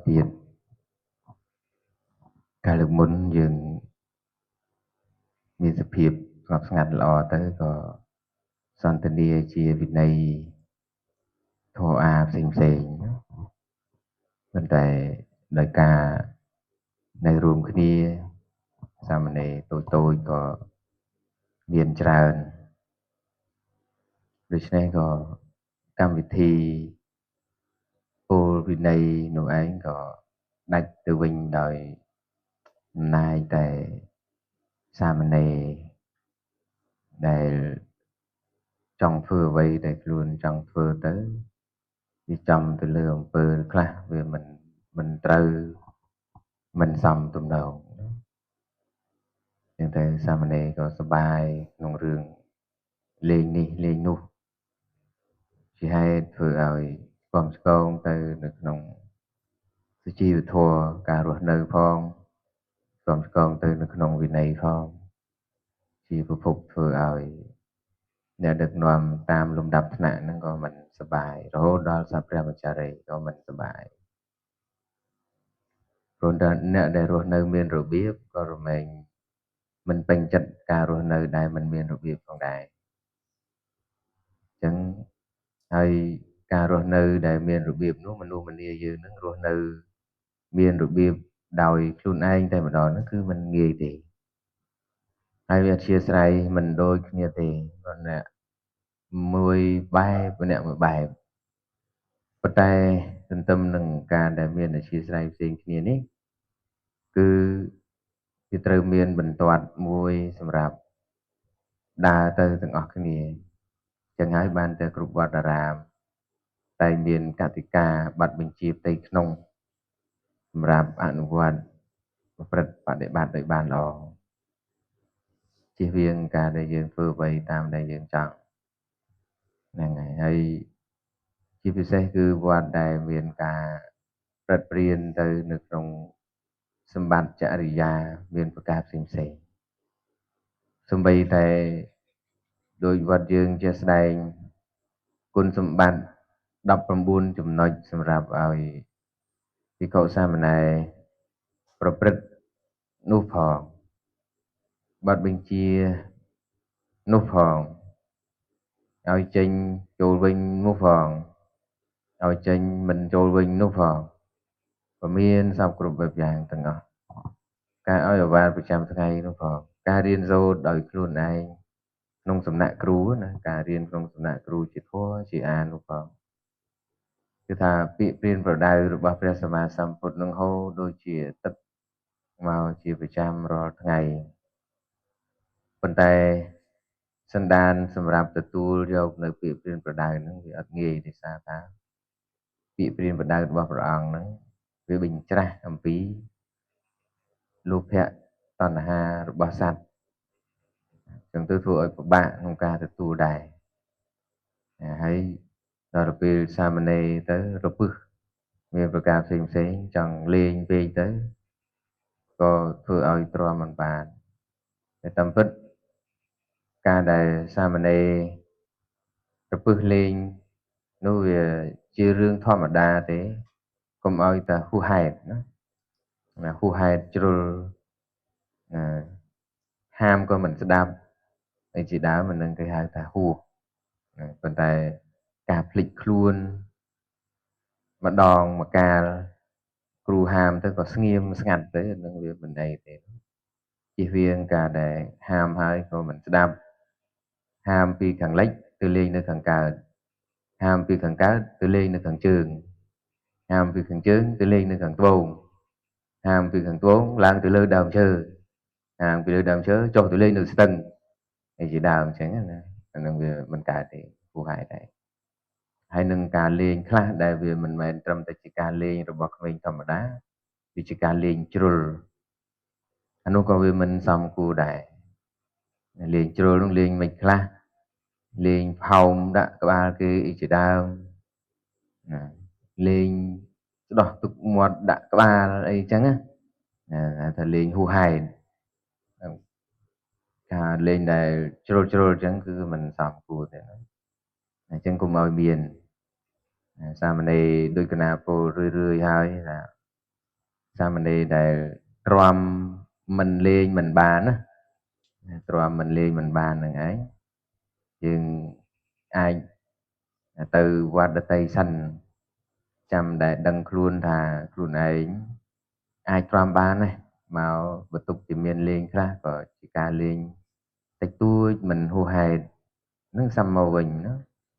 ទៀតកាលលើកមុនយើងមានសភាពស្ងប់ស្ងាត់ល្អទៅក៏សន្ទនាជាវិន័យធម៌អាផ្សេងប៉ុន្តែដោយការនៅរួមគ្នាសាមណេរតូចក៏មានច្រើនដូច្នេះក៏កម្មវិធីពោលវិន័យនោះឯងក៏ដាច់ទៅវិញដោយអំណាចតែសាមណេរដែលចង់ធ្វើអ្វីដែលខ្លួនចង់ធ្វើទៅវាចំទៅលើអំពើខ្លះវាមិនត្រូវមិនសមទំនងចឹងតែសាមណេរក៏សប្បាយក្នុងរឿងលេងនេះលេងនោះជាហេតុធ្វើឲ្យស្គមឆ្គងទៅនៅក្នុងសុជីវធម៌ការរស់នៅផងស្គមឆ្គងទៅនៅក្នុងវិន័យផងជាប្រភពធ្វើឲ្យអ្នកដឹកនាំតាមលំដាប់ថ្នាក់ហ្នឹងក៏មិនសប្បាយរហូតដល់សព្រះមច្ចារីក៏មិនសប្បាយព្រោះតែអ្នកដែលរស់នៅមានរបៀបក៏រមែងមិនពេញចិត្តការរស់នៅដែលមិនមានរបៀបផងដែរអញ្ចឹងហើយការរស់នៅដែលមានរបៀបនោះមនុស្សម្នាយើងនឹងរស់នៅមានរបៀបដោយខ្លួនឯងតែម្ដងហ្នឹងគឺมันងាយទេហើយវាអធិស្ឋានមិនដូចគ្នាទេប៉ុន្តែមួយបែបម្នាក់មួយបែបប៉ុន្តែទន្ទឹមនឹងការដែលមានអធិស្ឋានផ្សេងគ្នានេះគឺវាត្រូវមានបន្ទាត់មួយសម្រាប់ដើរទៅទាំងអស់គ្នាចឹងហើយបានតែគ្រប់វត្តអារាមតែមានកតិកាប័ណ្ណបញ្ជាផ្ទៃក្នុងសម្រាប់អនុវត្តប្រព្រឹត្តបដិបត្តិឲ្យបានល្អជៀសវាងការដែលយើងធ្វើអ្វីតាមដែលយើងចង់ហ្នឹងហើយជាពិសេសគឺវត្តដែលមានការប្រព្រឹត្តព្រានទៅនៅក្នុងសម្បត្តិចរិយាមានប្រការផ្សេងសម្បីតែដោយវត្តយើងជាស្ដែងគុណសម្បត្តិ19ចំណុចសម្រាប់ឲ្យភិក្ខុសាមណេរប្រព្រឹត្តនោះផងបទបញ្ជានោះផងឲ្យចេញចូលវិញនោះផងឲ្យចេញមិនចូលវិញនោះផងក៏មានសពគ្រប់បែបយ៉ាងទាំងអស់ការឲ្យអាវាតប្រចាំថ្ងៃនោះផងការរៀនសូត្រដោយខ្លួនឯងក្នុងសំណាក់គ្រូណាការរៀនក្នុងសំណាក់គ្រូជាធម៌ជាអាននោះផងគឺថាពាក្យព្រានប្រដៅរបស់ព្រះសម្មាសម្ពុទ្ធនឹងហូរដូចជាទឹកមកជាប្រចាំរាល់ថ្ងៃប៉ុន្តែសន្តានសម្រាប់ទទួលយកនៅពាក្យព្រានប្រដៅហ្នឹងវាអត់ងាយទេសារថាពាក្យព្រានប្រដៅរបស់ព្រះអង្គហ្នឹងវាបញ្ច្រាស់អំពីលោភៈតណ្ហារបស់សត្វចឹងទៅធ្វើឲ្យពិបាកក្នុងការទទួលដែរហើយដល់ពេលសាមណេរទៅរពឹសមានប្រការផ្សេងចង់លេងពេកទៅក៏ធ្វើឲ្យទ្រាំមិនបានតែតាមពិតការដែលសាមណេររពឹសលេងនោះវាជារឿងធម្មតាទេកុំឲ្យតែហួសហេតុណាហួសហេតុជ្រុលហាមក៏មិនស្ដាប់ហើយជាដើមមិននឹងគេហៅថាហួសប៉ុន្តែការភ្លេចខ្លួនម្ដងម្កាលគ្រូហាមទៅក៏ស្ងៀមស្ងាត់ទៅនឹងវាមិនអីទេជិះវៀងការដែលហាមហើយក៏មិនស្ដាប់ហាមពីខាងលិចទៅលេងនៅខាងកើតហាមពីខាងកើតទៅលេងនៅខាងជើងហាមពីខាងជើងទៅលេងនៅខាងត្បូងហាមពីខាងត្បូងឡើងទៅលើដើមឈើហាមពីលើដើមឈើចុះទៅលេងនៅស្ទឹងហើយជាដើមអញ្ចឹងណាអានឹងវាមិនកើតទេហួសហេតុដែរហើយនឹងការលេងខ្លះដែលវាមិនមែនត្រឹមតែជាការលេងរបស់ក្មេងធម្មតាវាជាការលេងជ្រុលអានោះក៏វាមិនសមគួរដែរលេងជ្រុលនោះលេងមិនខ្លះលេងផោមដាក់ក្បាលគេអីជាដើមណាលេងស្ដោះទឹកមាត់ដាក់ក្បាលអីចឹងណាថាលេងហួសហេតុការលេងដែលជ្រុលចឹងគឺមិនសមគួរទេអញ្ចឹងកុំឲ្យមានសាមណេរដូចកណាពោលរឿយហើយថា សាមណេរដែលទ្រាំមិនលេងមិនបានណាទ្រាំមិនលេងមិនបានហ្នឹងឯងយើងអាចទៅវត្តដតីសិនចាំដែលដឹងខ្លួនថាខ្លួនឯងអាចទ្រាំបានទេមកបន្ទុកជាមានលេងខ្លះក៏ជាការលេងតិចតួចមិនហួសហេតុនឹងសាំមកវិញណា